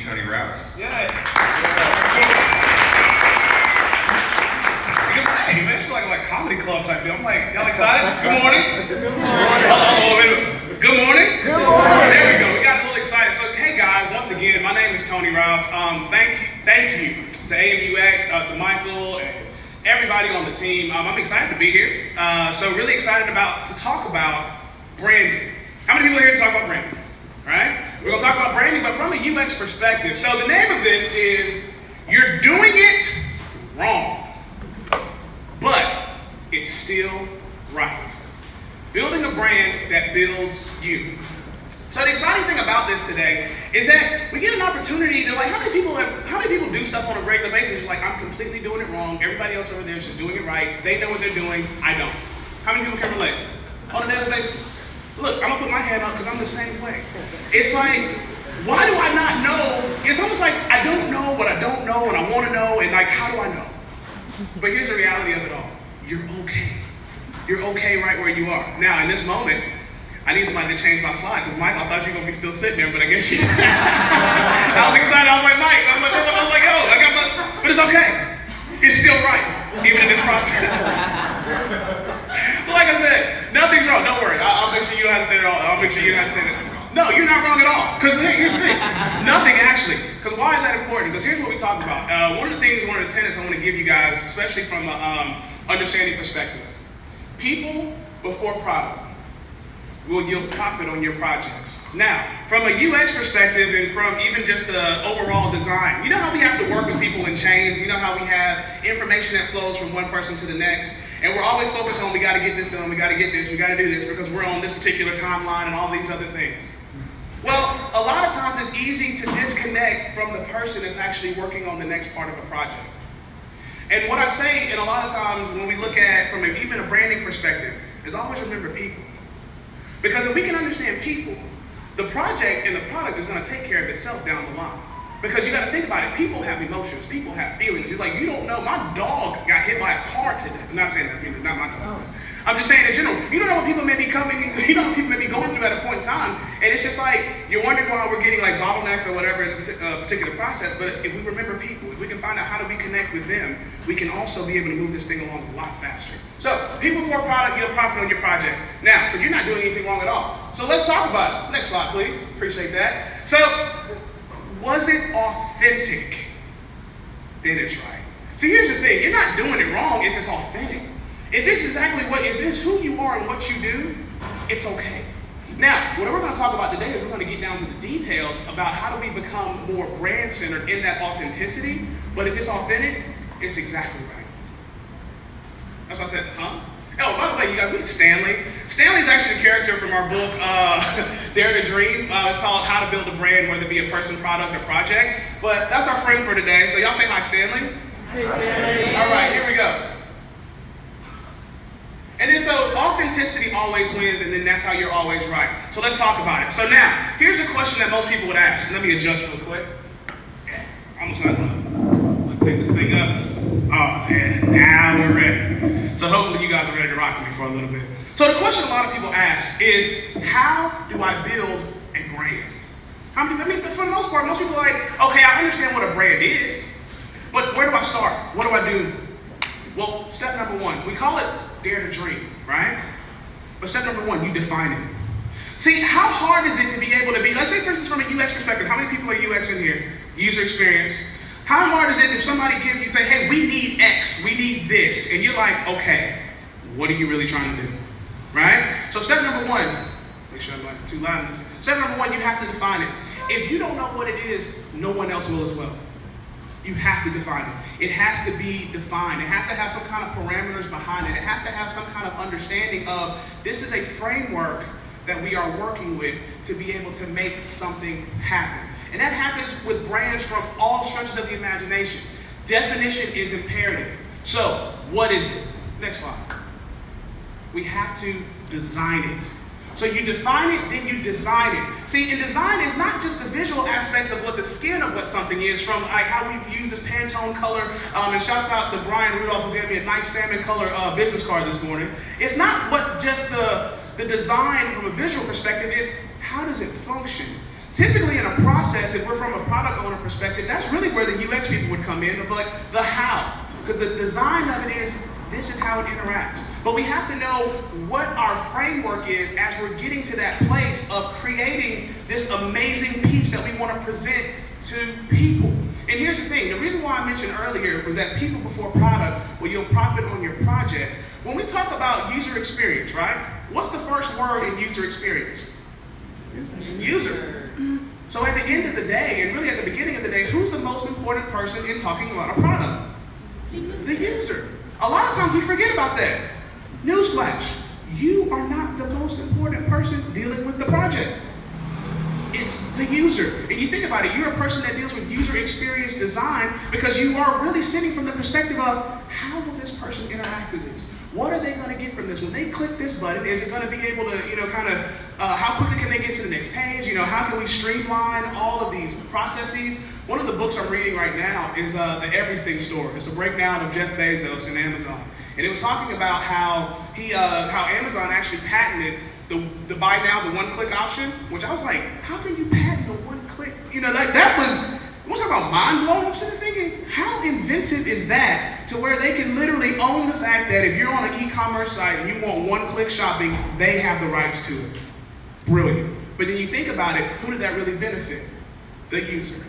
Tony Rouse. Yeah. Hey, man, it's like a comedy club type deal. I'm like, y'all excited? Good morning. Good morning. Good morning. Good morning. There we go. We got a little excited. So, hey guys, once again, my name is Tony Rouse. Thank you to AMUX, to Michael, and everybody on the team. I'm excited to be here. So really excited to talk about branding. How many people are here to talk about branding? Right? We're gonna talk about branding, but from a UX perspective. So the name of this is You're Doing It Wrong, but it's still right. Building a brand that builds you. So the exciting thing about this today is that we get an opportunity to how many people do stuff on a regular basis? Like, I'm completely doing it wrong. Everybody else over there is just doing it right. They know what they're doing. I don't. How many people can relate? On a daily basis. Look, I'm gonna put my hand up because I'm the same way. It's like, why do I not know? It's almost like I don't know what I don't know and I want to know, and like, how do I know? But here's the reality of it all. You're okay. You're okay right where you are. Now, in this moment, I need somebody to change my slide, because Michael, I thought you were gonna be still sitting there, but I guess you. I was excited. I was like, Mike. I was like, yo, I got my. But it's okay. It's still right, even in this process. So, like I said, nothing's wrong. Don't worry. I'll make sure you don't have to say it all. I'll make sure you don't have to say it. No, you're not wrong at all. Because here's the thing. Nothing actually. Because why is that important? Because here's what we talk about. One of the tenets I want to give you guys, especially from an understanding perspective. People before product will yield profit on your projects. Now, from a UX perspective and from even just the overall design, you know how we have to work with people in chains? You know how we have information that flows from one person to the next? And we're always focused on, we gotta get this done, we gotta get this, we gotta do this, because we're on this particular timeline and all these other things. Well, a lot of times it's easy to disconnect from the person that's actually working on the next part of a project. And what I say, and a lot of times when we look at from even a branding perspective, is always remember people. Because if we can understand people, the project and the product is going to take care of itself down the line. Because you got to think about it. People have emotions. People have feelings. It's like, you don't know. My dog got hit by a car today. I'm not saying that, not my dog. I'm just saying in general. You don't know what people may be going through at a point in time. And it's just like, you're wondering why we're getting like bottlenecked or whatever in this particular process. But if we remember people, if we can find out how do we connect with them, we can also be able to move this thing along a lot faster. So, people before product, you'll profit on your projects. Now, so you're not doing anything wrong at all. So let's talk about it. Next slide, please. Appreciate that. So, was it authentic? Then it's right. See, here's the thing. You're not doing it wrong if it's authentic. If it's if it's who you are and what you do, it's okay. Now, what we're going to talk about today is we're going to get down to the details about how do we become more brand-centered in that authenticity. But if it's authentic, it's exactly right. That's what I said, huh? Oh, by the way, you guys, meet Stanley. Stanley's actually a character from our book, Dare to Dream. It's called How to Build a Brand, whether it be a person, product, or project. But that's our friend for today. So y'all say hi, Stanley. Hi, Stanley. All right, here we go. And then so authenticity always wins, and then that's how you're always right. So let's talk about it. So now, here's a question that most people would ask. Let me adjust real quick. I'm just gonna take this thing up. Oh, and now we're ready. So hopefully you guys are ready to rock with me for a little bit. So the question a lot of people ask is, how do I build a brand? For the most part, most people are like, okay, I understand what a brand is, but where do I start? What do I do? Well, step number one, we call it Dare to Dream, right? But step number one, you define it. See, how hard is it to be able to be, let's say for instance from a UX perspective, how many people are UX in here? User experience. How hard is it if somebody gives you, say, hey, we need X, we need this, and you're like, okay, what are you really trying to do, right? So step number one, make sure I'm not too loud in this. Step number one, you have to define it. If you don't know what it is, no one else will as well. You have to define it. It has to be defined. It has to have some kind of parameters behind it. It has to have some kind of understanding of this is a framework that we are working with to be able to make something happen. And that happens with brands from all stretches of the imagination. Definition is imperative. So, what is it? Next slide. We have to design it. So you define it, then you design it. See, and design is not just the visual aspect of what the skin of what something is, from like how we've used this Pantone color, and shouts out to Brian Rudolph who gave me a nice salmon color business card this morning. It's not what just the design from a visual perspective is, how does it function Typically in a process, if we're from a product owner perspective, that's really where the UX people would come in, of like the how. Because the design of it is, this is how it interacts. But we have to know what our framework is as we're getting to that place of creating this amazing piece that we want to present to people. And here's the thing, the reason why I mentioned earlier was that people before product, well, you'll profit on your projects. When we talk about user experience, right? What's the first word in user experience? User. So at the end of the day, and really at the beginning of the day, who's the most important person in talking about a product? The user. A lot of times we forget about that. Newsflash, you are not the most important person dealing with the project. It's the user. And you think about it, you're a person that deals with user experience design because you are really sitting from the perspective of how will this person interact with this? What are they going to get from this? When they click this button, is it going to be able to, how quickly can they get to the next page? How can we streamline all of these processes? One of the books I'm reading right now is The Everything Store. It's a breakdown of Jeff Bezos and Amazon. And it was talking about how Amazon actually patented the buy now, the one-click option, which I was like, how can you patent the one-click? That was, we're talking about mind-blowing. I'm sitting there thinking, how inventive is that to where they can literally own the fact that if you're on an e-commerce site and you want one-click shopping, they have the rights to it. Brilliant. But then you think about it, who did that really benefit? The user.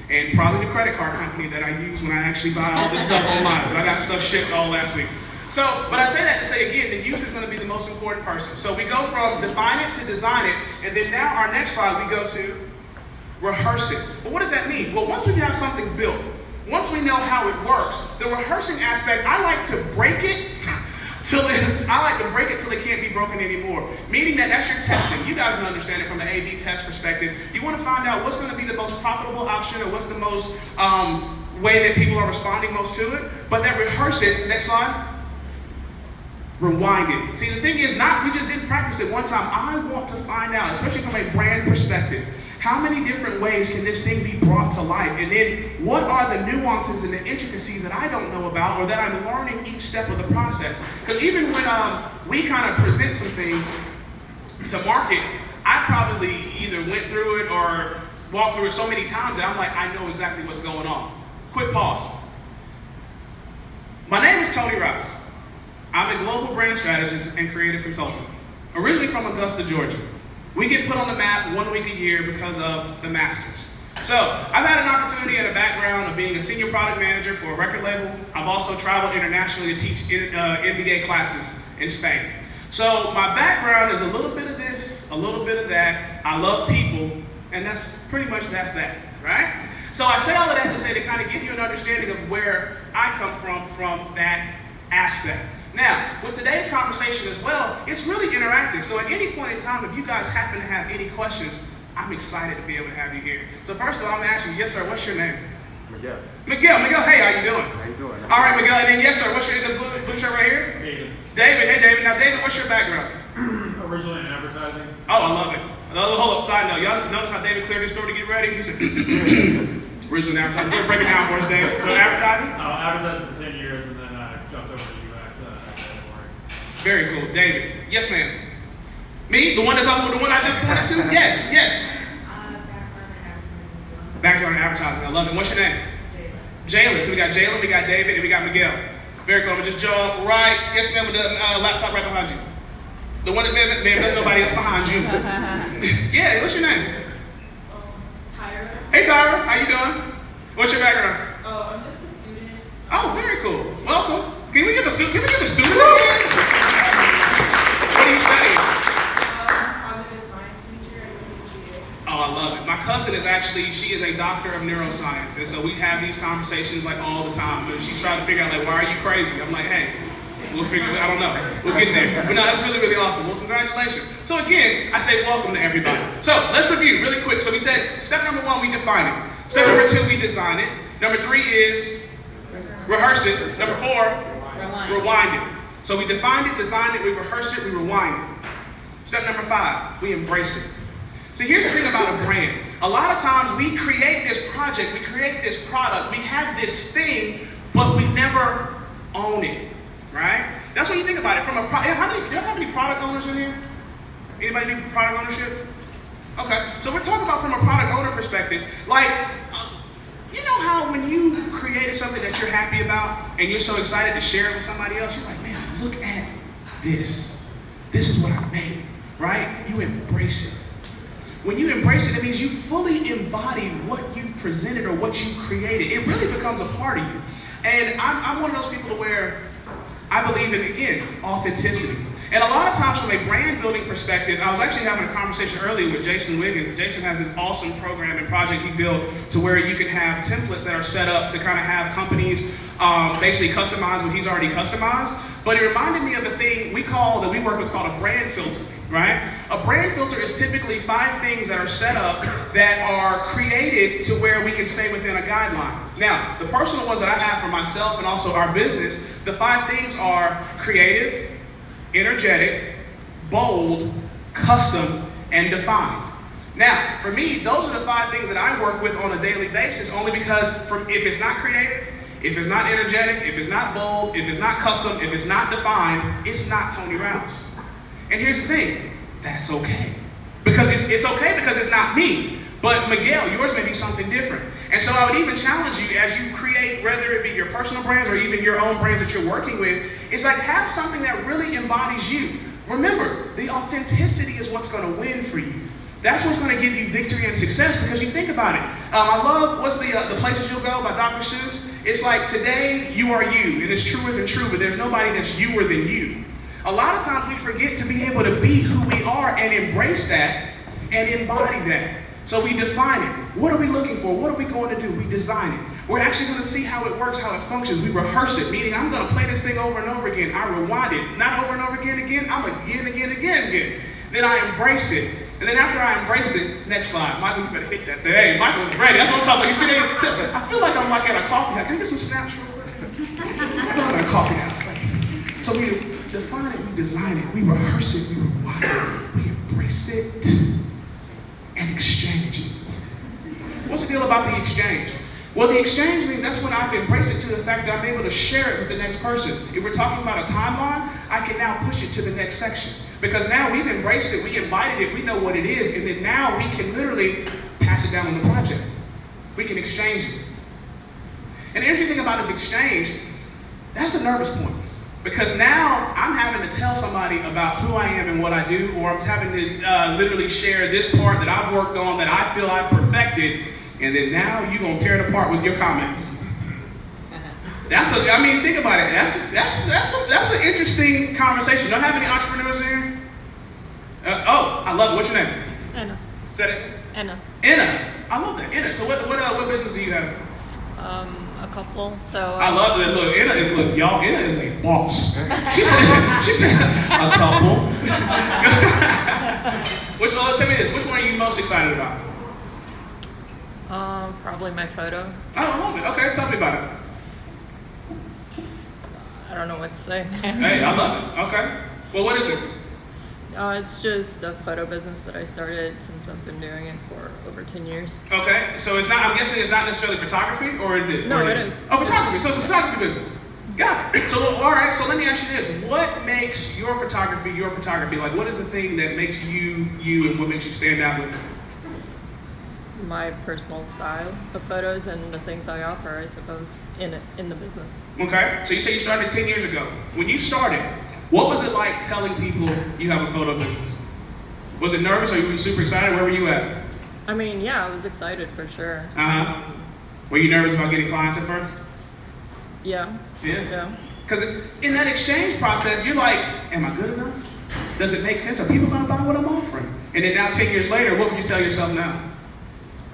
And probably the credit card company that I use when I actually buy all this stuff online. So I got stuff shipped all last week. So, but I say that to say again, the user is going to be the most important person. So we go from define it to design it, and then now our next slide we go to rehearse it. Well, what does that mean? Well, once we have something built, once we know how it works, the rehearsing aspect, I like to break it till it can't be broken anymore. Meaning that's your testing. You guys can understand it from the A/B test perspective. You want to find out what's going to be the most profitable option or what's the most way that people are responding most to it. But then rehearse it. Next slide. Rewind it. See, the thing is, we just didn't practice it one time. I want to find out, especially from a brand perspective, how many different ways can this thing be brought to life? And then what are the nuances and the intricacies that I don't know about or that I'm learning each step of the process? Because even when we kind of present some things to market, I probably either went through it or walked through it so many times that I'm like, I know exactly what's going on. Quick pause. My name is Tony Rouse. I'm a global brand strategist and creative consultant, originally from Augusta, Georgia. We get put on the map 1 week a year because of the Masters. So I've had an opportunity and a background of being a senior product manager for a record label. I've also traveled internationally to teach MBA classes in Spain. So my background is a little bit of this, a little bit of that. I love people, and that's pretty much that, right? So I say all of that to say to kind of give you an understanding of where I come from that aspect. Now, with today's conversation as well, it's really interactive. So at any point in time, if you guys happen to have any questions, I'm excited to be able to have you here. So first of all, I'm going to ask you, yes, sir, what's your name? Miguel. Miguel, hey, how you doing? How you doing? All right, Miguel, and then yes, sir, what's your blue shirt right here? David, hey, David. Now, David, what's your background? Originally in advertising. Oh, I love it. Hold up, side note. Y'all notice how David cleared his store to get ready? He said, originally in advertising. We're breaking down for us, David. So advertising? Advertising for 10 years, and then I jumped over to UX Very cool. David. Yes, ma'am. Me? The one I just pointed to? Yes. Background in advertising. I love it. What's your name? Jalen. So we got Jalen, we got David, and we got Miguel. Very cool. I'm gonna just jump right. Yes, ma'am, with the laptop right behind you. The one that, ma'am, there's nobody else behind you. Yeah, what's your name? Tyra. Hey, Tyra. How you doing? What's your background? Oh, I'm just a student. Oh, very cool. Welcome. Can we get the student? What are you studying? I'm a science major at UGA. Oh, I love it. My cousin she is a doctor of neuroscience. And so we have these conversations like all the time. And she's trying to figure out like, why are you crazy? I'm like, hey, we'll figure it out. I don't know. We'll get there. But no, that's really, really awesome. Well, congratulations. So again, I say welcome to everybody. So let's review really quick. So we said, step number 1, we define it. Step number 2, we design it. Number 3 is rehearse it. Number 4, rewind it. So we defined it, designed it, we rehearsed it, we rewind it. Step number 5, we embrace it. See, here's the thing about a brand. A lot of times we create this project, we create this product, we have this thing, but we never own it, right? That's when you think about it. Do you have any product owners in here? Anybody do product ownership? Okay, so we're talking about from a product owner perspective. Like, you know how when you created something that you're happy about and you're so excited to share it with somebody else, you're like, man, look at this. This is what I made, right? You embrace it. When you embrace it, it means you fully embody what you've presented or what you created. It really becomes a part of you. And I'm one of those people where I believe in, again, authenticity. And a lot of times from a brand building perspective, I was actually having a conversation earlier with Jason Wiggins. Jason has this awesome program and project he built to where you can have templates that are set up to kind of have companies basically customize what he's already customized. But it reminded me of the thing that we work with called a brand filter, right? A brand filter is typically 5 things that are set up that are created to where we can stay within a guideline. Now, the personal ones that I have for myself and also our business, the 5 things are creative, energetic, bold, custom, and defined. Now, for me, those are the 5 things that I work with on a daily basis only because if it's not creative, if it's not energetic, if it's not bold, if it's not custom, if it's not defined, it's not Tony Rouse. And here's the thing, that's okay. Because it's okay because it's not me. But Miguel, yours may be something different. And so I would even challenge you as you create, whether it be your personal brands or even your own brands that you're working with, it's like have something that really embodies you. Remember, the authenticity is what's going to win for you. That's what's going to give you victory and success because you think about it. I love, what's the Places You'll Go by Dr. Seuss? It's like today you are you, and it's truer than true, but there's nobody that's youer than you. A lot of times we forget to be able to be who we are and embrace that and embody that. So we define it. What are we looking for? What are we going to do? We design it. We're actually going to see how it works, how it functions. We rehearse it, meaning I'm going to play this thing over and over again. I rewind it, not over and over again. I'm again. Then I embrace it. And then after I embrace it, next slide. Michael, you better hit that thing. Hey, Michael was ready. That's what I'm talking about. You see that? I feel like I'm like at a coffee house. Can I get some snaps real quick? I feel like at a coffee house. So we define it, we design it, we rehearse it, we rewind it, we embrace it, and exchange it. What's the deal about the exchange? Well, the exchange means that's when I've embraced it to the fact that I'm able to share it with the next person. If we're talking about a timeline, I can now push it to the next section. Because now we've embraced it, we embodied it, we know what it is, and then now we can literally pass it down on the project. We can exchange it. And the interesting thing about an exchange, that's a nervous point. Because now I'm having to tell somebody about who I am and what I do, or I'm having to literally share this part that I've worked on, that I feel I've perfected, and then now you're going to tear it apart with your comments. Think about it. That's an interesting conversation. Don't have any entrepreneurs in here? I love it. What's your name? Anna. Say it. Anna. I love that. Anna. So what business do you have? A couple. So I love that. Look, Anna is a boss. She said a couple. Tell me this. Which one are you most excited about? Probably my photo. Oh, I love it. Okay, tell me about it. I don't know what to say. Hey, I love it. Okay. Well, what is it? It's just a photo business that I started since I've been doing it for over 10 years. Okay, so I'm guessing it's not necessarily photography, or is it? No, it is. Oh, photography. So it's a photography business. Got it. So, all right, so let me ask you this. What makes your photography? Like, what is the thing that makes you, and what makes you stand out with it? My personal style of photos and the things I offer, I suppose, in the business. Okay, so you say you started 10 years ago. When you started, what was it like telling people you have a photo business? Was it nervous, or were you super excited? Where were you at? I mean, yeah, I was excited for sure. Uh-huh. Were you nervous about getting clients at first? Yeah. Yeah. Because in that exchange process, you're like, am I good enough? Does it make sense? Are people going to buy what I'm offering? And then now 10 years later, what would you tell yourself now?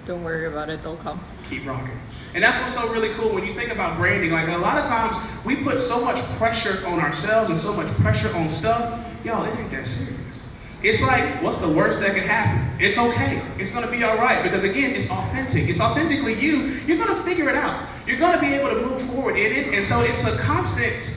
Don't worry about it, they'll come. Keep rocking. And that's what's so really cool when you think about branding. Like, a lot of times we put so much pressure on ourselves and so much pressure on stuff. Y'all, it ain't that serious. It's like, what's the worst that could happen? It's okay. It's going to be all right. Because again, it's authentic. It's authentically you. You're going to figure it out. You're going to be able to move forward in it. And so it's a constant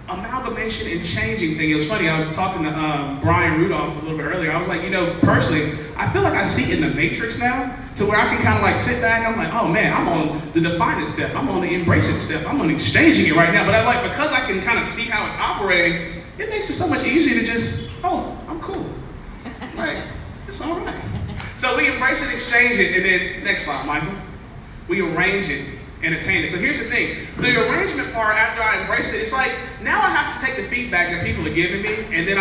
amalgamation and changing thing. It was funny, I was talking to Brian Rudolph a little bit earlier. I was like, personally, I feel like I see in the Matrix now, to where I can kind of like sit back. I'm like, oh man, I'm on the defining step. I'm on the embracing step. I'm on exchanging it right now. But because I can kind of see how it's operating, it makes it so much easier to just, I'm cool. Like, it's all right. So we embrace it, exchange it, and then, next slide, Michael. We arrange it and attain it. So here's the thing. The arrangement part, after I embrace it, it's like, now I have to take the feedback that people are giving me, and then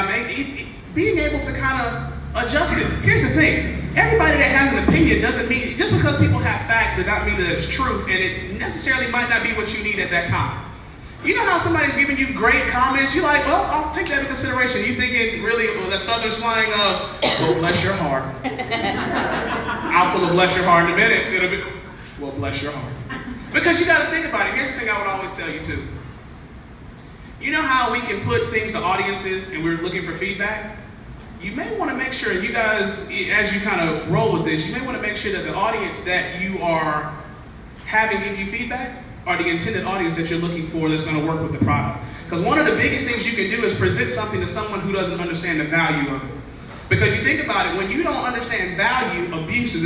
being able to kind of adjust it. Here's the thing. Everybody that has an opinion doesn't mean, just because people have fact does not mean that it's truth, and it necessarily might not be what you need at that time. You know how somebody's giving you great comments, you're like, well, I'll take that into consideration. You thinking really that southern slang of, well, bless your heart. I'll pull a bless your heart in a minute. It'll be, well, bless your heart. Because you got to think about it. Here's the thing I would always tell you too. You know how we can put things to audiences and we're looking for feedback? You may want to make sure, you guys, as you kind of roll with this, you may want to make sure that the audience that you are having give you feedback are the intended audience that you're looking for that's going to work with the product. Because one of the biggest things you can do is present something to someone who doesn't understand the value of it. Because you think about it, when you don't understand value, abuse is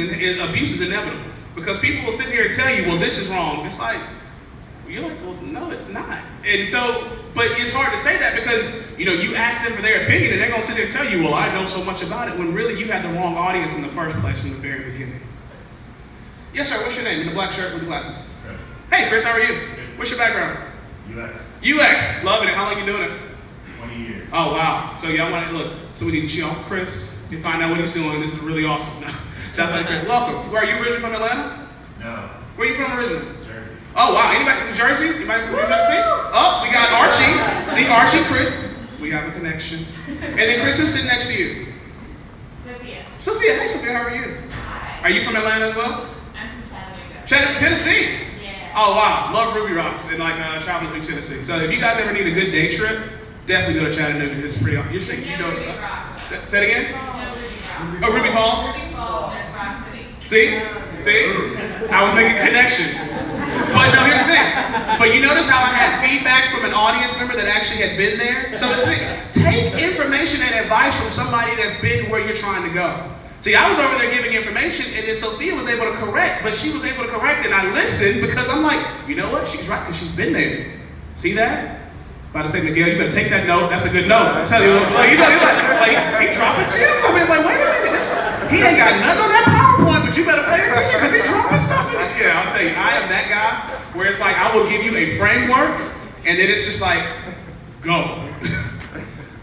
inevitable. Because people will sit here and tell you, well, this is wrong. It's like, you're like, well, no, it's not. And so, but it's hard to say that because, you ask them for their opinion and they're going to sit there and tell you, well, I know so much about it, when really you had the wrong audience in the first place from the very beginning. Yes, sir, what's your name? In the black shirt with the glasses. Chris. Hey, Chris, how are you? What's your background? UX. UX, loving it. How long you doing it? 20 years. Oh, wow. So y'all want to look, so we need to cheer off Chris and find out what he's doing. This is really awesome. Shouts out to Chris. Welcome. Where are you originally from, Atlanta? No. Where are you from originally? Jersey. Oh, wow. Anybody from Jersey? Anybody from Jersey? See? Oh, we got Archie. See, Archie, Chris. We have a connection. And then Chris, who's sitting next to you? Sophia. Sophia. Hey, Sophia, how are you? Hi. Are you from Atlanta as well? I'm from Chattanooga. Chattanooga, Tennessee. Yeah. Oh, wow. Love Ruby Rocks and traveling through Tennessee. So if you guys ever need a good day trip, definitely go to Chattanooga. It's pretty awesome. You're shaking. You know Ruby what Rocks. Say it again? No, Ruby Rocks. Oh, Ruby Falls? Ruby Falls and Rock City. See? I was making a connection. But no, here's the thing. But you notice how I had feedback from an audience member that actually had been there? So it's take information and advice from somebody that's been where you're trying to go. See, I was over there giving information, and then Sophia was able to correct, but she was able to correct, and I listened because I'm like, you know what? She's right, because she's been there. See that? About to say, Miguel, you better take that note. That's a good note. I'm telling you, he dropping gems. I mean, like, wait a minute. He ain't got nothing on that PowerPoint, but you better pay attention because he's dropping stuff in it. Yeah, I'll tell you, I am that guy where it's like, I will give you a framework, and then it's just like, go.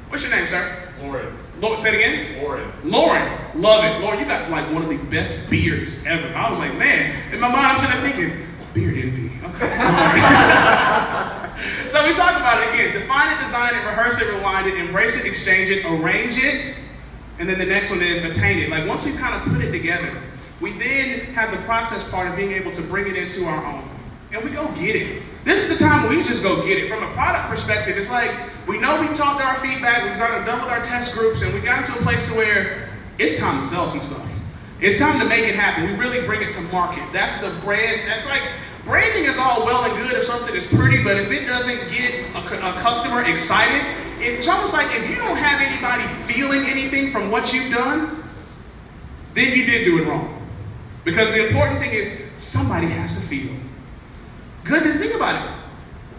What's your name, sir? Lauren. Say it again? Lauren. Lauren. Love it. Lauren, you got like one of the best beards ever. I was like, man, in my mind, I'm sitting there thinking, beard envy. Okay. So we talk about it again. Define it, design it, rehearse it, rewind it, embrace it, exchange it, arrange it, and then the next one is attain it. Like once we've kind of put it together, we then have the process part of being able to bring it into our own. And we go get it. This is the time when we just go get it. From a product perspective, it's like, we know we've talked our feedback, we've got it done with our test groups, and we got to a place to where it's time to sell some stuff. It's time to make it happen. We really bring it to market. That's the brand. That's like, branding is all well and good if something is pretty, but if it doesn't get a customer excited, it's almost like if you don't have anybody feeling anything from what you've done, then you did do it wrong. Because the important thing is somebody has to feel. Think about it.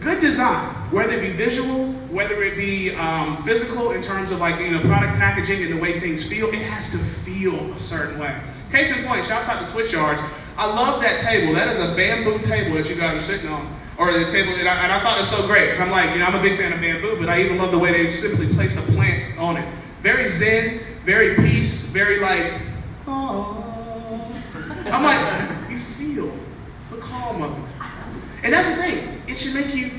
Good design, whether it be visual, whether it be physical in terms of product packaging and the way things feel, it has to feel a certain way. Case in point, shouts out to Switchyards. I love that table. That is a bamboo table that you guys are sitting on. Or the table, and I thought it was so great. Because I'm like, I'm a big fan of bamboo, but I even love the way they simply placed a plant on it. Very zen, very peace, very like, oh. I'm like, you feel the calm of it. And that's the thing, it should make you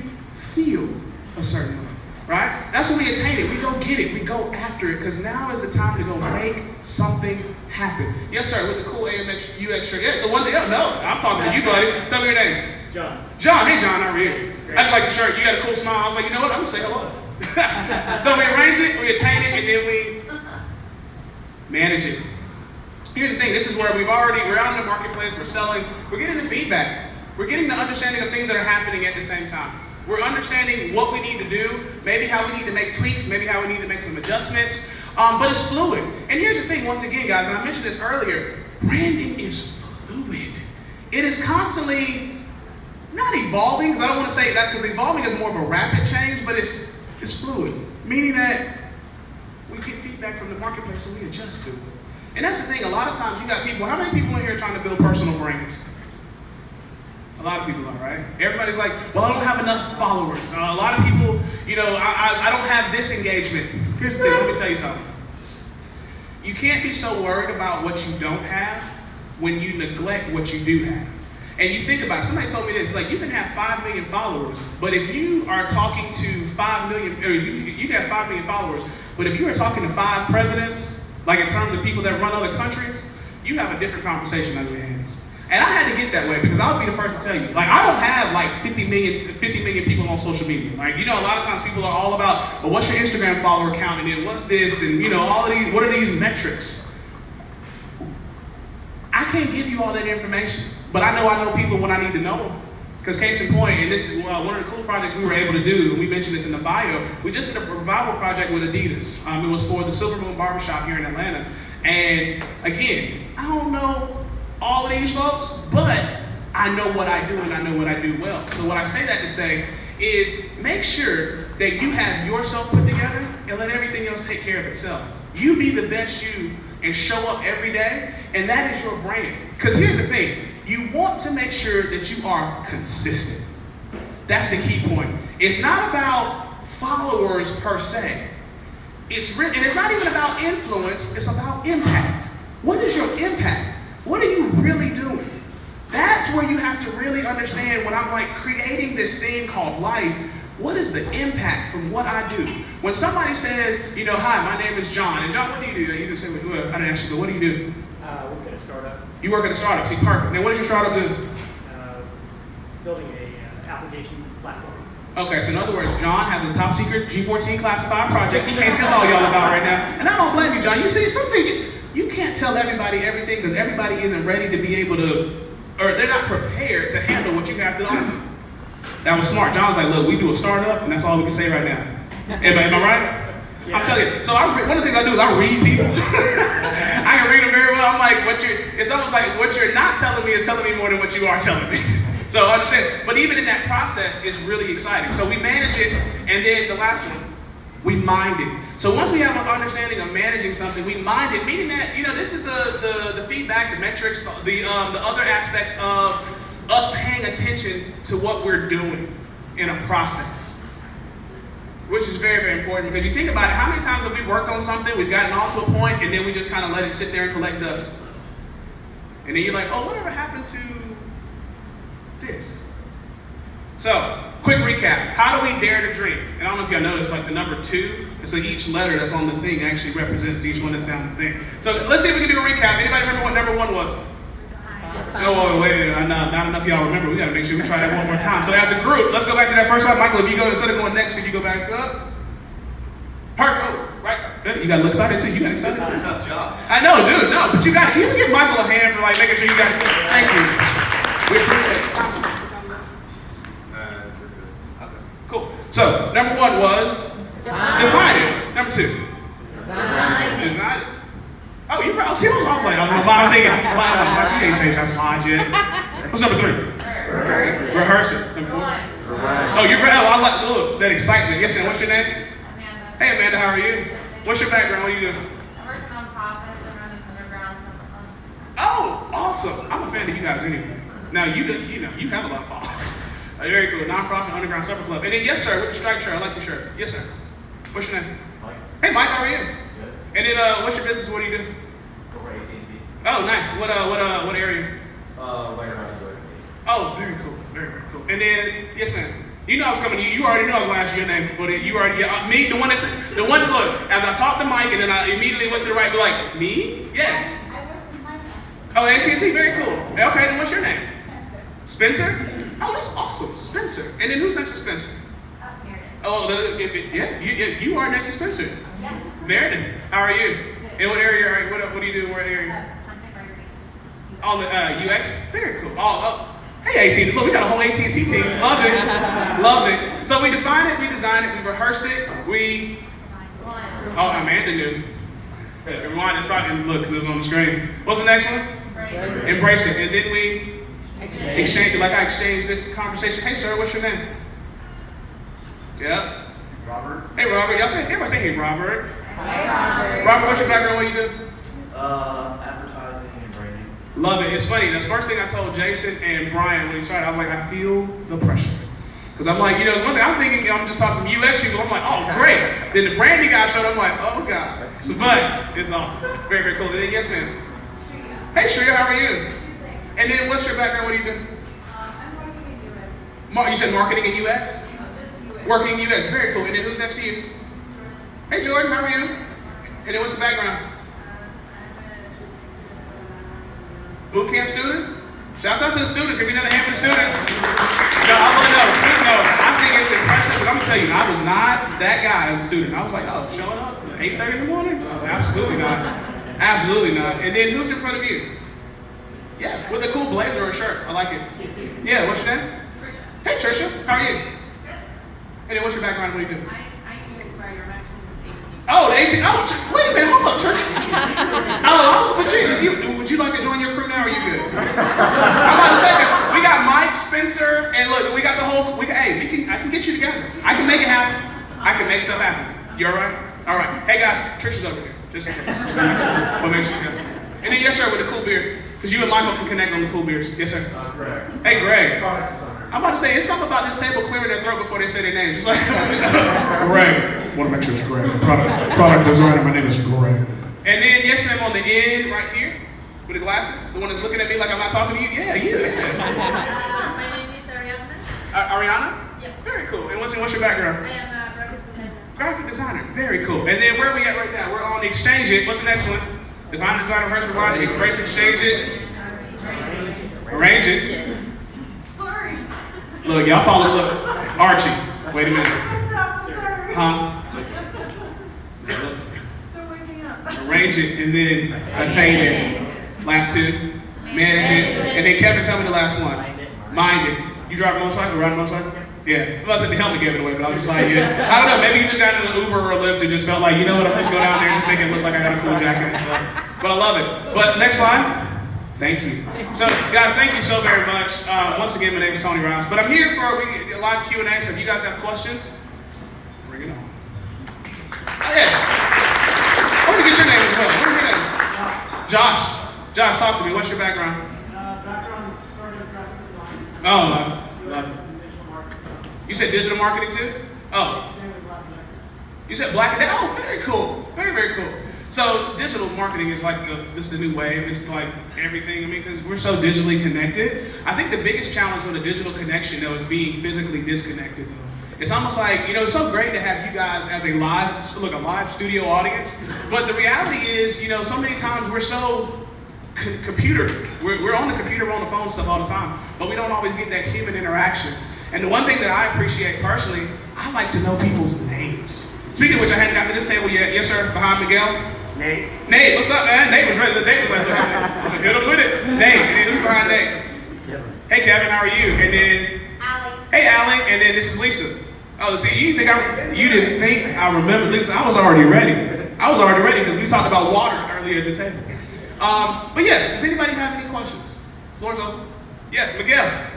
feel a certain way, right? That's when we attain it, we go get it, we go after it, because now is the time to go make something happen. Yes, sir, with the cool AMX UX shirt. Yeah, the one that, no, I'm talking to you, buddy. Tell me your name. John. John, hey John, how are you? Great. I just like the shirt, you got a cool smile. I was like, you know what, I'm gonna say hello. So we arrange it, we attain it, and then we manage it. Here's the thing, this is where we're out in the marketplace, we're selling, we're getting the feedback. We're getting the understanding of things that are happening at the same time. We're understanding what we need to do, maybe how we need to make tweaks, maybe how we need to make some adjustments, but it's fluid. And here's the thing, once again, guys, and I mentioned this earlier, branding is fluid. It is constantly, not evolving, because I don't want to say that, because evolving is more of a rapid change, but it's fluid, meaning that we get feedback from the marketplace and we adjust to it. And that's the thing, a lot of times you got people, how many people in here are trying to build personal brands? A lot of people are, right? Everybody's like, well, I don't have enough followers. A lot of people, I don't have this engagement. Here's the thing, let me tell you something. You can't be so worried about what you don't have when you neglect what you do have. And you think about it, somebody told me this, like you can have 5 million followers, but if you are talking to 5 million, or you can have 5 million followers, but if you are talking to 5 presidents, like in terms of people that run other countries, you have a different conversation on your hands. And I had to get that way because I'll be the first to tell you, like I don't have like 50 million people on social media. Like, a lot of times people are all about, well, what's your Instagram follower count, and then what's this, and all of these, what are these metrics? I can't give you all that information, but I know people when I need to know them. Because case in point, and this is one of the cool projects we were able to do, and we mentioned this in the bio, we just did a revival project with Adidas. It was for the Silver Moon Barbershop here in Atlanta. And again, I don't know all of these folks, but I know what I do and I know what I do well. So what I say that to say is make sure that you have yourself put together and let everything else take care of itself. You be the best you and show up every day, and that is your brand. Because here's the thing, you want to make sure that you are consistent. That's the key point. It's not about followers per se. And it's not even about influence, it's about impact. What is your impact? What are you really doing? That's where you have to really understand when I'm like creating this thing called life, what is the impact from what I do? When somebody says, hi, my name is John, and John, what do you do? You can say, I didn't ask you, but what do you do? I work at a startup. You work at a startup, see, perfect. Now what does your startup do? Building a application platform. Okay, so in other words, John has a top secret G14 classified project he can't tell all y'all about right now. And I don't blame you, John. You see, something, you can't tell everybody everything because everybody isn't ready to be able to, or they're not prepared to handle what you have to offer. That was smart. John's like, look, we do a startup, and that's all we can say right now. Am I right? Yeah. I'm telling you. So one of the things I do is I read people. I can read them very well. I'm like, it's almost like what you're not telling me is telling me more than what you are telling me. So understand. But even in that process, it's really exciting. So we manage it, and then the last one, we mind it. So once we have an understanding of managing something, we mind it, meaning that, this is the feedback, the metrics, the other aspects of us paying attention to what we're doing in a process, which is very, very important because you think about it, how many times have we worked on something, we've gotten all to a point, and then we just kind of let it sit there and collect dust. And then you're like, oh, whatever happened to this? So, quick recap. How do we dare to dream? And I don't know if y'all noticed, like the number 2, so each letter that's on the thing actually represents each one that's down the thing. So let's see if we can do a recap. Anybody remember what number 1 was? Oh, wait, not enough of y'all remember. We gotta make sure we try that one more time. So as a group, let's go back to that first one. Michael, if you go, instead of going next, could you go back up? Perfect. Oh, right. Good. You gotta look excited too. You got excited. This is a tough job. I know, dude. No, but you got. Can you give Michael a hand for like making sure you got? Thank you. We appreciate it. Okay. Cool. So number 1 was define it. Number 2. Design it. Oh, you right. See, I was like, I'm thinking, you ain't changed that slide yet. What's number 3? Rehearse it. Number 4? Oh, you're right. Oh, I like, look, that excitement. Yes, ma'am. What's your name? Amanda. Hey, Amanda, how are you? What's your background? What do you do? I work in nonprofits. I run an underground summer club. Oh, awesome. I'm a fan of you guys anyway. Now, you have a lot of followers. Very cool. Nonprofit Underground Supper Club. And then, yes, sir, with the striped shirt. I like your shirt. Yes, sir. What's your name? Mike. Hey, Mike, how are you? Good. And then, what's your business? What do you do? Over AT&T. Oh, nice. What area? Right around UX. Oh, very cool. Very, very cool. And then, yes, ma'am. You know I was coming to you. You already knew I was going to ask you your name. But you already, me, the one, look, as I talked to Mike, and then I immediately went to the right, be like, me? Yes. I work in Mike actually. Oh, AT&T, very cool. Okay, then what's your name? Spencer. Spencer? Oh, that's awesome. Spencer. And then who's next to Spencer? Meredith. Oh, you are next to Spencer. Yeah. Meredith, how are you? In what area are you? What do you do in what area? Content writer basics. On the UX? Very cool. Hey, AT&T. Look, we got a whole AT&T team. Love it. Love it. So we define it, we design it, we rehearse it, we... Oh, Amanda knew. Rewind is fucking, look, it was on the screen. What's the next one? Embrace it. And then we exchange it like I exchanged this conversation. Hey, sir, what's your name? Yep. Robert. Hey, Robert. Everybody say hey, Robert. Hey, Robert. Robert, what's your background? What do you do? Advertising and branding. Love it. It's funny. The first thing I told Jason and Brian when he started, I was like, I feel the pressure. Because I'm like, it's one thing, I'm thinking, I'm just talking to some UX people, I'm like, oh, great. Then the branding guy showed up, I'm like, oh, God. So, but it's awesome. Very, very cool. And then, yes, ma'am. Hey, Shreya, how are you? And then, what's your background? What do you do? I'm working in UX. You said marketing and UX? No, just UX. Working in UX. Very cool. And then, who's next to you? Hey, Jordan, how are you? And then, what's the background? Boot camp student? Shouts out to the students. Give me another hand for the students. No, I want to know. I think it's impressive because I'm going to tell you, I was not that guy as a student. I was like, oh, showing up at 8:30 in the morning? Oh, absolutely not. Absolutely not. And then who's in front of you? Yeah, with a cool blazer or shirt. I like it. Yeah, what's your name? Trisha. Hey, Trisha. How are you? Good. And then what's your background? What do you do? I'm UX writer. I'm actually with AT. Oh, the 18. Oh, wait a minute. Hold up, Trisha. Would you like to join your crew now or are you good? I'm about to say this. We got Mike, Spencer, and look, we got the whole, I can get you together. I can make it happen. I can make stuff happen. You all right? All right. Hey, guys, Trisha's over here. Just in case. We'll make sure you guys. And then, yes, sir, with the cool beard. Because you and Michael can connect on the cool beers. Yes, sir. Greg. Hey, Greg. Product designer. I'm about to say, it's something about this table clearing their throat before they say their names. It's like, Greg. Want to make sure it's Greg. Product designer. My name is Greg. And then, yes, ma'am, on the end right here with the glasses, the one that's looking at me like I'm not talking to you. Yeah, you. My name is Ariana. Ariana? Yes. Very cool. And what's your background? I am a graphic designer. Graphic designer. Very cool. And then where are we at right now? We're on Exchange It. What's the next one? Define, design, rehearse, provide, embrace, exchange it. Arrange it. Sorry. Look, y'all follow. Look, Archie. Wait a minute. What's up? Sorry. Huh? Still waking up. Arrange it and then attain it. Last two. Manage it. And then Kevin, tell me the last one. Mind it. You drive a motorcycle? Ride a motorcycle? Yeah. I wasn't the helmet gave it away, but I was just like, yeah. I don't know. Maybe you just got in an Uber or a Lyft and just felt like, you know what? I'm just go down there and just make it look like I got a cool jacket and stuff. But I love it. But next slide. Thank you. So, guys, thank you so very much. Once again, my name is Tony Rouse. But I'm here for a live Q&A, so if you guys have questions, bring it on. Oh, yeah. I want to get your name as well. What is your name? Josh. Josh, talk to me. What's your background? Background started graphic design. Oh, UX and digital marketing. you said digital marketing too? Oh, Stanley Black and you said black and oh, very cool. Very, very cool. So digital marketing is like this is the new wave. It's like everything. I mean, because we're so digitally connected. I think the biggest challenge with a digital connection though is being physically disconnected though. It's almost like, it's so great to have you guys as a live studio audience. But the reality is, so many times we're so computer. We're on the computer, we're on the phone stuff all the time, but we don't always get that human interaction. And the one thing that I appreciate personally, I like to know people's names. Speaking of which, I hadn't got to this table yet. Yes, sir. Behind Miguel. Nate. Nate, what's up, man? Nate was ready. Nate was like, I'm gonna hit him with it. Nate, and then who's behind Nate? Kevin. Hey, Kevin, how are you? And then, Allie. hey, Allie, and then this is Lisa. Oh, see, you didn't think I remember Lisa? I was already ready. Because we talked about water earlier at the table. But yeah, does anybody have any questions? Floor's open. Yes, Miguel.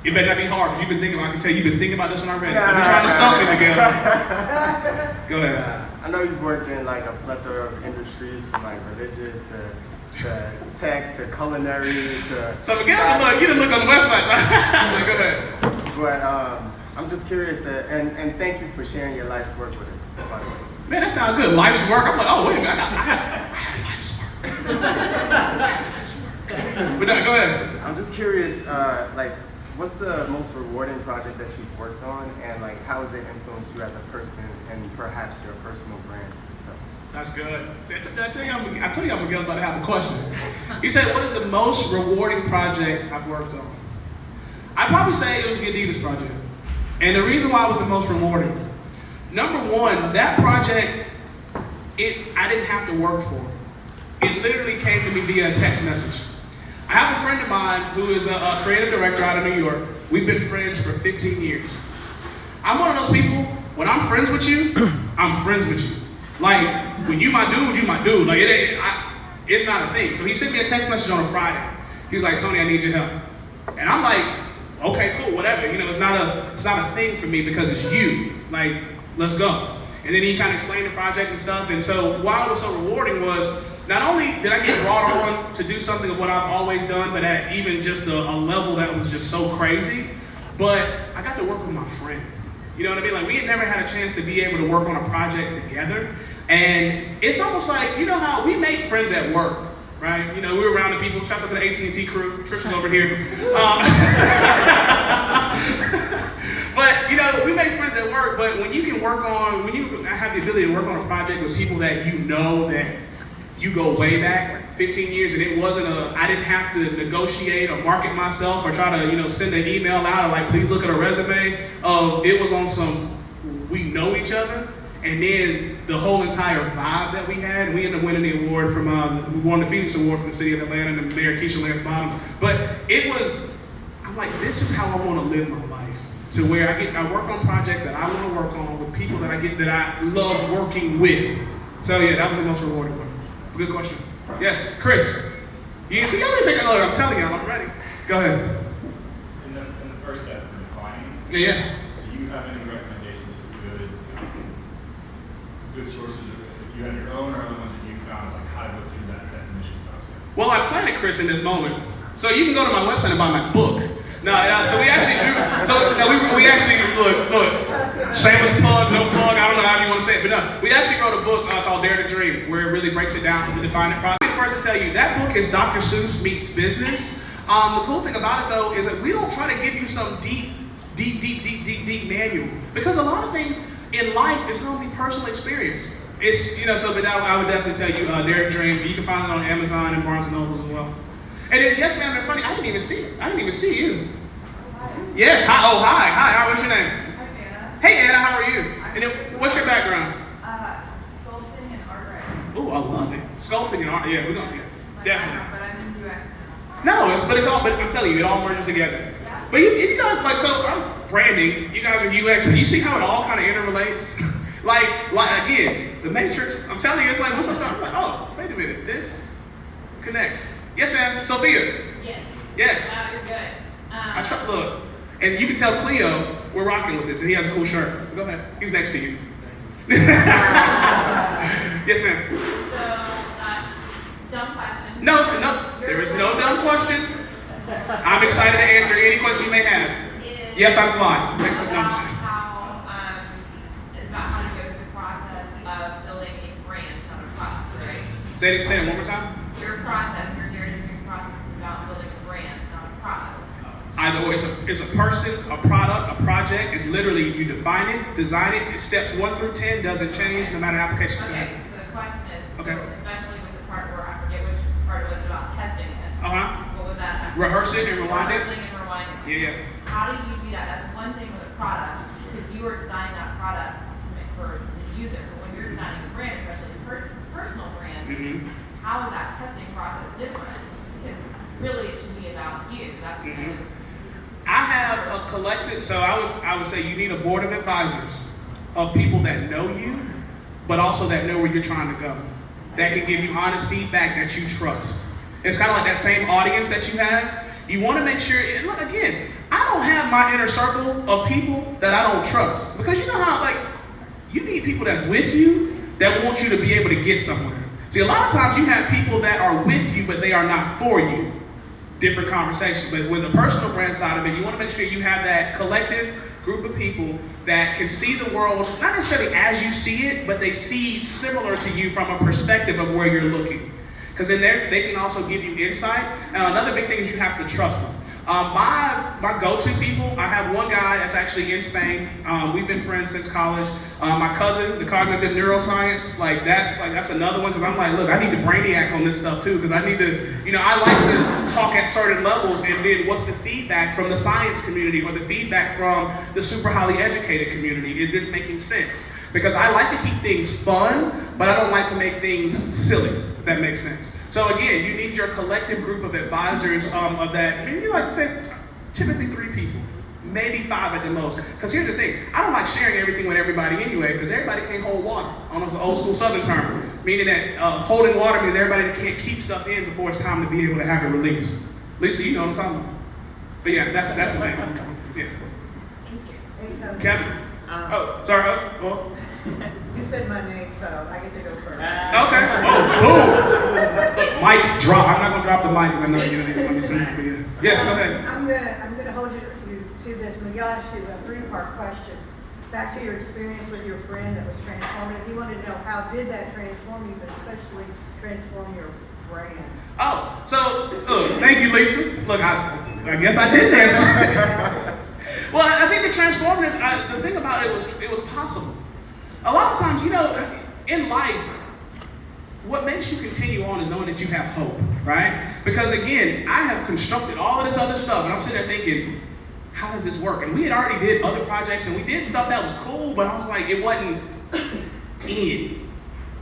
It better not be hard. You've been thinking. I can tell you've been thinking about this one already. You've been trying to stump me, Miguel. Go ahead. I know you've worked in like a plethora of industries, from like religious to tech to culinary to. So Miguel, look, you didn't look on the website. Go ahead. But I'm just curious, and thank you for sharing your life's work with us, by the way. Man, that sounds good. Life's work. I'm like, oh wait a minute, I have life's work. But no, go ahead. I'm just curious, like, what's the most rewarding project that you've worked on, and like, how has it influenced you as a person and perhaps your personal brand itself? That's good. See, I tell you, I'm Miguel about to have a question. He said, what is the most rewarding project I've worked on? I'd probably say it was the Adidas project. And the reason why it was the most rewarding, number one, that project, I didn't have to work for it. It literally came to me via a text message. I have a friend of mine who is a creative director out of New York. We've been friends for 15 years. I'm one of those people, when I'm friends with you, I'm friends with you. Like, when you my dude, you my dude. Like, it's not a thing. So he sent me a text message on a Friday. He was like, Tony, I need your help. And I'm like, okay, cool, whatever. It's not a thing for me because it's you. Like, let's go. And then he kind of explained the project and stuff. And so why it was so rewarding was not only did I get brought on to do something of what I've always done, but at even just a level that was just so crazy, but I got to work with my friend. You know what I mean? Like, we had never had a chance to be able to work on a project together. And it's almost like, you know how we make friends at work, right? You know, we were around the people. Shouts out to the AT&T crew. Trisha's over here. But, you know, we make friends at work, but when you can work on, when you have the ability to work on a project with people that you know that you go way back 15 years, and it wasn't I didn't have to negotiate or market myself or try to, you know, send an email out or like, please look at a resume. It was on some, we know each other. And then the whole entire vibe that we had, and we ended up winning the award from, we won the Phoenix Award from the city of Atlanta and Mayor Keisha Lance Bottoms. But it was, I'm like, this is how I want to live my life. To where I work on projects that I want to work on with people that I love working with. So yeah, that was the most rewarding one. Good question. Yes, Chris. You see, y'all didn't think I'm telling y'all, I'm ready. Go ahead. In the first step, for defining, Yeah. do you have any recommendations of good sources, if you have your own or other ones that you found, like how to go through that definition process? Well, I planted Chris in this moment. So you can go to my website and buy my book. No, so we actually do. So no, we actually look. Shameless plug, no plug. I don't know how you want to say it, but no, we actually wrote a book called Dare to Dream, where it really breaks it down to define it process. First to tell you, that book is Dr. Seuss meets business. The cool thing about it though is that we don't try to give you some deep manual, because a lot of things in life is going to be personal experience. It's, you know, so but I would definitely tell you Dare to Dream. You can find it on Amazon and Barnes and Nobles as well. And then, yes, ma'am, they're funny. I didn't even see it. I didn't even see you. Hi. Yes, hi. Oh, hi. Hi, what's your name? I'm Anna. Hey, Anna, how are you? And then, what's your background? Sculpting and art writing. Oh, I love it. Sculpting and art. Yeah, we're going to, My definitely. background, but I'm in UX now. No, but I'm telling you, it all merges together. Yeah. But you guys, like, so I'm branding, you guys are UX, but you see how it all kind of interrelates? like, again, the Matrix, I'm telling you, it's like, once I start, I'm like, oh, wait a minute, this connects. Yes, ma'am. Sophia. Yes. Yes. You're good. I try, look, and you can tell Cleo we're rocking with this, and he has a cool shirt. Go ahead. He's next to you. Yes, ma'am. So, dumb question. No, there is no dumb question. I'm excited to answer any question you may have. Yes, I'm flying. Next one. No, I'm just kidding. It's about how to go through the process of building a brand, not a product, right? Say it one more time. Your process, your Dare to Dream process is about building a brand, not a product. Either way, it's a person, a product, a project. It's literally you define it, design it. It's steps 1 through 10, doesn't change no matter application. Okay, so the question is, Okay. so especially with the part where I forget which part was about testing it. Uh-huh. What was that? Rehearse it and rewind it. Rehearsing and rewinding. Yeah. How do you do that? That's one thing with a product, because you are designing that product to make for the user. But when you're designing a brand, especially a personal brand, Mm-hmm. how is that testing process different? Because really it should be about you. That's the Mhm. thing. I have a collective, so I would say you need a board of advisors of people that know you, but also that know where you're trying to go. That can give you honest feedback that you trust. It's kind of like that same audience that you have. You want to make sure, and look, again, I don't have my inner circle of people that I don't trust. Because you know how, like, you need people that's with you that want you to be able to get somewhere. See, a lot of times you have people that are with you, but they are not for you. Different conversation. But with the personal brand side of it, you want to make sure you have that collective group of people that can see the world, not necessarily as you see it, but they see similar to you from a perspective of where you're looking. Because in there, they can also give you insight. Another big thing is you have to trust them. My go-to people, I have one guy that's actually in Spain. We've been friends since college. My cousin, the cognitive neuroscience, that's another one, because I'm like, look, I need the brainiac on this stuff too, because I need to, I like to talk at certain levels, and then what's the feedback from the science community or the feedback from the super highly educated community? Is this making sense? Because I like to keep things fun, but I don't like to make things silly, if that makes sense. So again, you need your collective group of advisors of that, maybe like to say, typically 3 people, maybe 5 at the most. Because here's the thing, I don't like sharing everything with everybody anyway, because everybody can't hold water. Almost an old school Southern term, meaning that holding water means everybody that can't keep stuff in before it's time to be able to have it released. Lisa, you know what I'm talking about. But yeah, that's the thing. Yeah. Thank you. Kevin? Oh, sorry. Oh, You said my name, so I get to go first. okay. Oh, boom. Mic drop. I'm not gonna drop the mic because I know you're gonna be sensitive. Yes, go ahead. I'm gonna hold you to this. Miguel asked you a three-part question. Back to your experience with your friend that was transformative. He wanted to know how did that transform you, but especially transform your brand. Oh, so thank you, Lisa. Look, I guess I did answer. Well, I think the transformative. The thing about it was possible. A lot of times, in life, what makes you continue on is knowing that you have hope, right? Because again, I have constructed all of this other stuff, and I'm sitting there thinking, how does this work? And we had already did other projects, and we did stuff that was cool, but I was like, it wasn't in.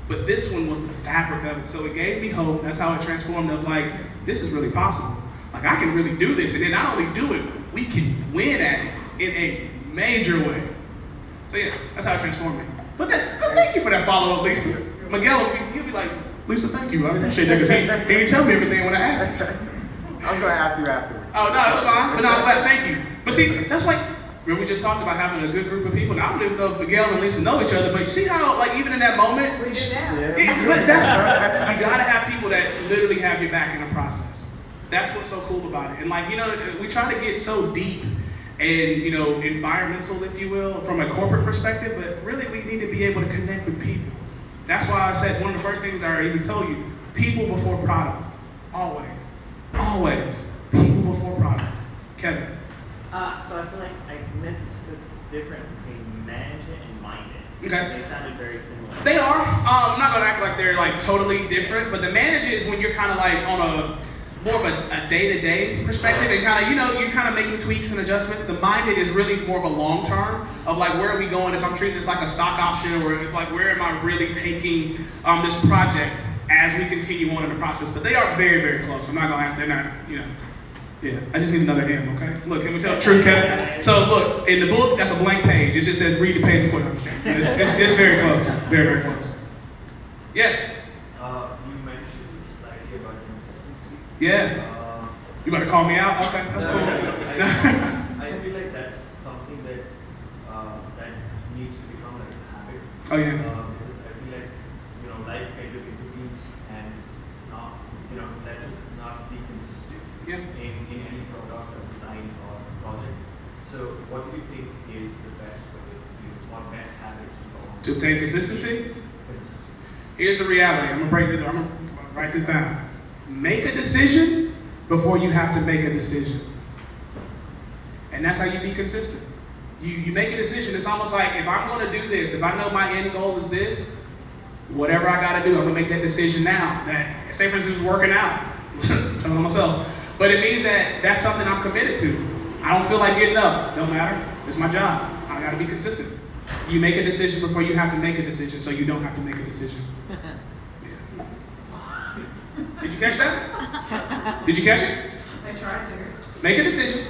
But this one was the fabric of it, so it gave me hope. That's how it transformed. Of like, this is really possible. Like, I can really do this, and then not only do it, we can win at it in a major way. So yeah, that's how it transformed me. But thank you for that follow-up, Lisa. Miguel, he'll be like, Lisa, thank you. I appreciate that because he didn't tell me everything when I asked him. I was going to ask you afterwards. Oh, no, that's fine. But no, I'm glad, thank you. But see, that's why, remember we just talked about having a good group of people. Now, I don't even know if Miguel and Lisa know each other, but you see how, like, even in that moment, We do now. but you gotta have people that literally have your back in the process. That's what's so cool about it. And like, we try to get so deep and, environmental, if you will, from a corporate perspective, but really we need to be able to connect with people. That's why I said one of the first things I even told you, people before product. Always. Always. People before product. Kevin. So I feel like I missed the difference between manage it and mind it. Okay. They sounded very similar. They are. I'm not gonna act like they're like totally different, but the manage it is when you're kind of like on a more of a day-to-day perspective and kind of, you're kind of making tweaks and adjustments. The minded is really more of a long term of like, where are we going if I'm treating this like a stock option, or if like, where am I really taking this project as we continue on in the process. But they are very, very close. I'm not gonna they're not, yeah, I just need another M, okay? Look, can we tell the truth, Kevin? So look, in the book, that's a blank page. It just says read the page before you understand. It's very close, very, very close. Yes? You mentioned this idea about consistency. Yeah. You better call me out? Okay, that's cool. I feel like that's something that that needs to become like a habit. Oh yeah. Because I feel like life kind of intervenes and not let's just not be consistent in any product or design or project. So what do you think is the best way what best habits to obtain consistency? Here's the reality. I'm gonna write this down. Make a decision before you have to make a decision. And that's how you be consistent. You make a decision. It's almost like, if I'm gonna do this, if I know my end goal is this, whatever I gotta do, I'm gonna make that decision now. That, say for instance, working out, I'm telling myself, but it means that that's something I'm committed to. I don't feel like getting up, don't matter, it's my job. I gotta be consistent. You make a decision before you have to make a decision, so you don't have to make a decision. Did you catch that? Did you catch it? I tried to. Make a decision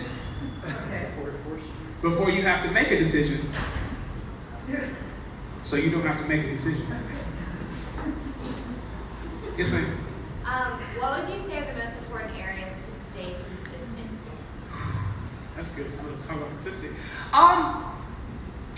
Okay. before you have to make a decision, so you don't have to make a decision. Yes, ma'am. What would you say are the most important areas to stay consistent? That's good. So let's talk about consistency.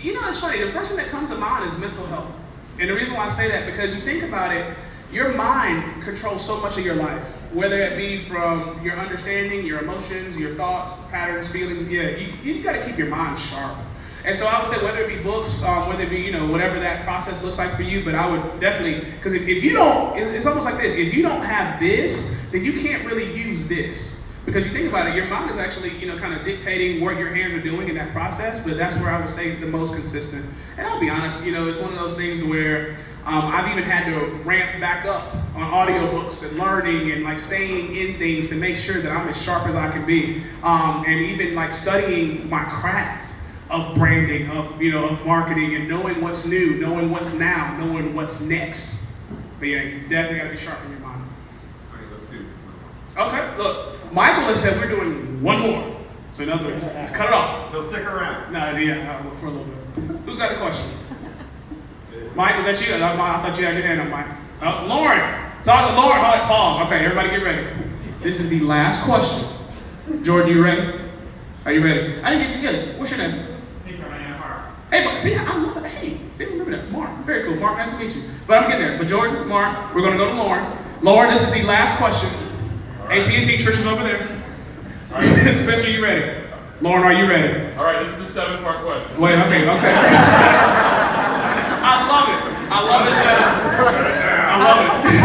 It's funny. The first thing that comes to mind is mental health. And the reason why I say that, because you think about it, your mind controls so much of your life, whether it be from your understanding, your emotions, your thoughts, patterns, feelings. Yeah, you got to keep your mind sharp. And so I would say, whether it be books, whether it be, whatever that process looks like for you, but I would definitely, because if you don't, it's almost like this. If you don't have this, then you can't really use this. Because you think about it, your mind is actually, kind of dictating what your hands are doing in that process, but that's where I would stay the most consistent. And I'll be honest, it's one of those things where I've even had to ramp back up on audiobooks and learning and like staying in things to make sure that I'm as sharp as I can be. And even like studying my craft of branding, of marketing, and knowing what's new, knowing what's now, knowing what's next. But yeah, you definitely gotta be sharp in your mind. Okay, let's do. Okay, look. Michael has said we're doing one more. So in other words, let's cut it off. They'll stick around. No, yeah, for a little bit. Who's got a question? Mike, was that you? I thought you had your hand up, Mike. Lauren. Talk to Lauren. Hold it, pause. Okay, everybody get ready. This is the last question. Jordan, you ready? Are you ready? I didn't get you. What's your name? Hey, but see, I love it. Hey, see, remember that. Mark, very cool. Mark, nice to meet you. But I'm getting there. But Jordan, Mark, we're going to go to Lauren. Lauren, this is the last question. AT&T, Trisha's over there. Spencer, you ready? Lauren, are you ready? All right, this is a 7-part question. Wait, okay. I love it. I love it, setup. I love it.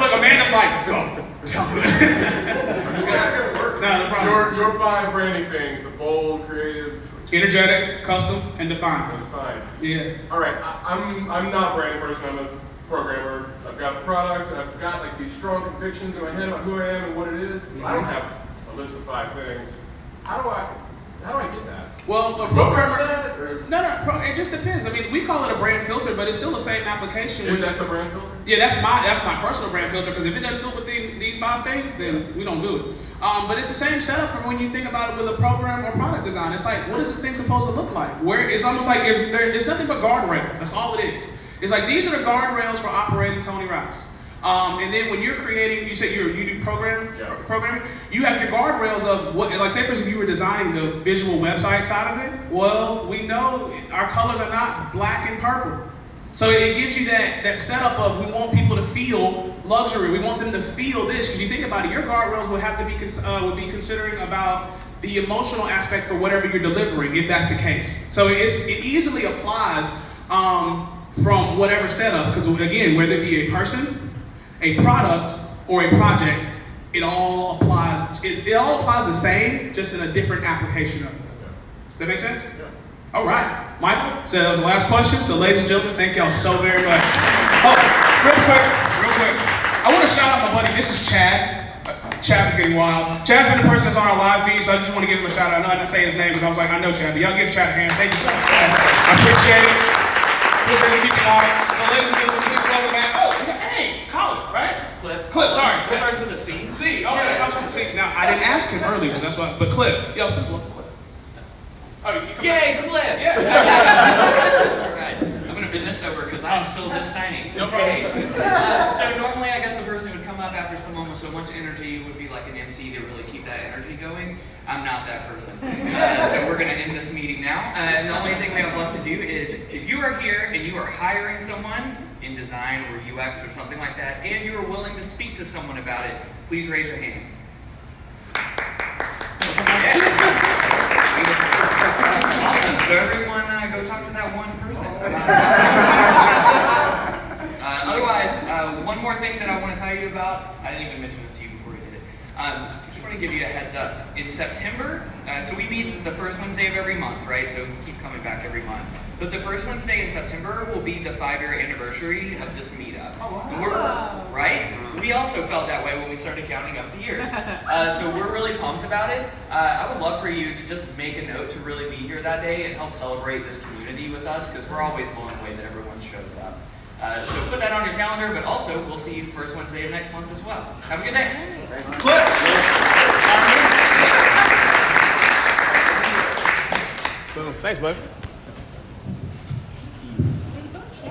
Look, Amanda's like, go. Tell me. I'm just gonna, no problem. your 5 branding things, the bold, creative, energetic, custom, and defined. defined. Yeah. All right, I'm not a branding person, I'm a programmer. I've got a product, I've got like these strong convictions in my head about who I am and what it is. I don't have a list of 5 things. How do I get that? Well, a programmer, it just depends. I mean, we call it a brand filter, but it's still the same application. Is that the brand filter? Yeah, that's my personal brand filter, because if it doesn't fit within these 5 things, then we don't do it. But it's the same setup from when you think about it with a program or product design. It's like, what is this thing supposed to look like? Where it's almost like there's nothing but guardrails. That's all it is. It's like, these are the guardrails for operating Tony Rouse. And then when you're creating, you say you do programming, you have your guardrails of what, like say for instance, you were designing the visual website side of it. Well, we know our colors are not black and purple. So it gives you that setup of, we want people to feel luxury. We want them to feel this, because you think about it, your guardrails would have to be considering about the emotional aspect for whatever you're delivering, if that's the case. So it easily applies from whatever setup, because again, whether it be a person, a product, or a project, it all applies the same, just in a different application of it. Does that make sense? Yeah. All right. Michael, so that was the last question. So ladies and gentlemen, thank y'all so very much. Oh, real quick. I want to shout out my buddy. This is Chad. Chad is getting wild. Chad's been the person that's on our live feed, so I just want to give him a shout out. I know I didn't say his name because I was like, I know Chad, but y'all give Chad a hand. Thank you so much, Chad. I appreciate it. We're going to keep it on. So ladies and gentlemen, please welcome back. Oh, hey, Colin, right? Cliff, sorry. It starts with a C. C, okay. I'm trying to see. Now, I didn't ask him earlier, so that's why. But Cliff, yo, please welcome Cliff. Oh, Yay, Cliff! Yeah. Alright, I'm gonna bend this over because I'm still this tiny. No problem. So normally I guess the person who would come up after someone with so much energy would be like an MC to really keep that energy going. I'm not that person. So we're gonna end this meeting now. And the only thing we have left to do is, if you are here and you are hiring someone in design or UX or something like that, and you are willing to speak to someone about it, please raise your hand. Awesome. So everyone go talk to that one person. Otherwise, one more thing that I want to tell you about. I didn't even mention this to you before we did it. I just want to give you a heads up. In September, so we meet the first Wednesday of every month, right? So we keep coming back every month. But the first Wednesday in September will be the 5-year anniversary of this meetup. Oh, wow. Right? We also felt that way when we started counting up the years. So we're really pumped about it. I would love for you to just make a note to really be here that day and help celebrate this community with us, because we're always blown away that everyone shows up. So put that on your calendar, but also we'll see you first Wednesday of next month as well. Have a good day. Boom. Thanks, bud.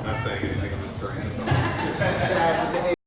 Not saying anything, I'm just throwing this on.